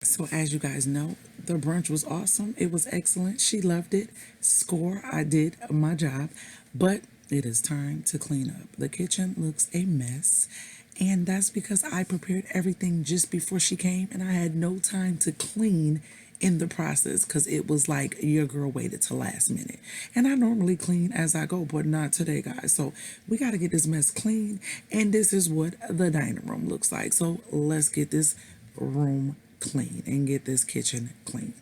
So, as you guys know, the brunch was awesome. It was excellent. She loved it. Score, I did my job. But it is time to clean up. The kitchen looks a mess. And that's because I prepared everything just before she came and I had no time to clean in the process because it was like your girl waited till last minute. And I normally clean as I go, but not today, guys. So we got to get this mess clean. And this is what the dining room looks like. So let's get this room clean and get this kitchen clean.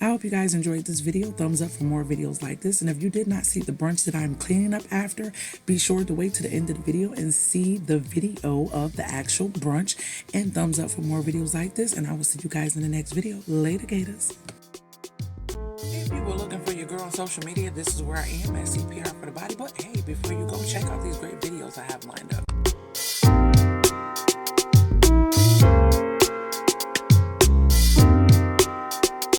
I hope hope you guys enjoyed this video. Thumbs up for more videos like this. And if you did not see the brunch that I'm cleaning up after, be sure to wait to the end of the video and see the video of the actual brunch. And thumbs up for more videos like this. And I will see you guys in the next video. Later, Gators. If you were looking for your girl on social media, this is where I am at CPR for the Body. But hey, before you go, check out these great videos I have lined up.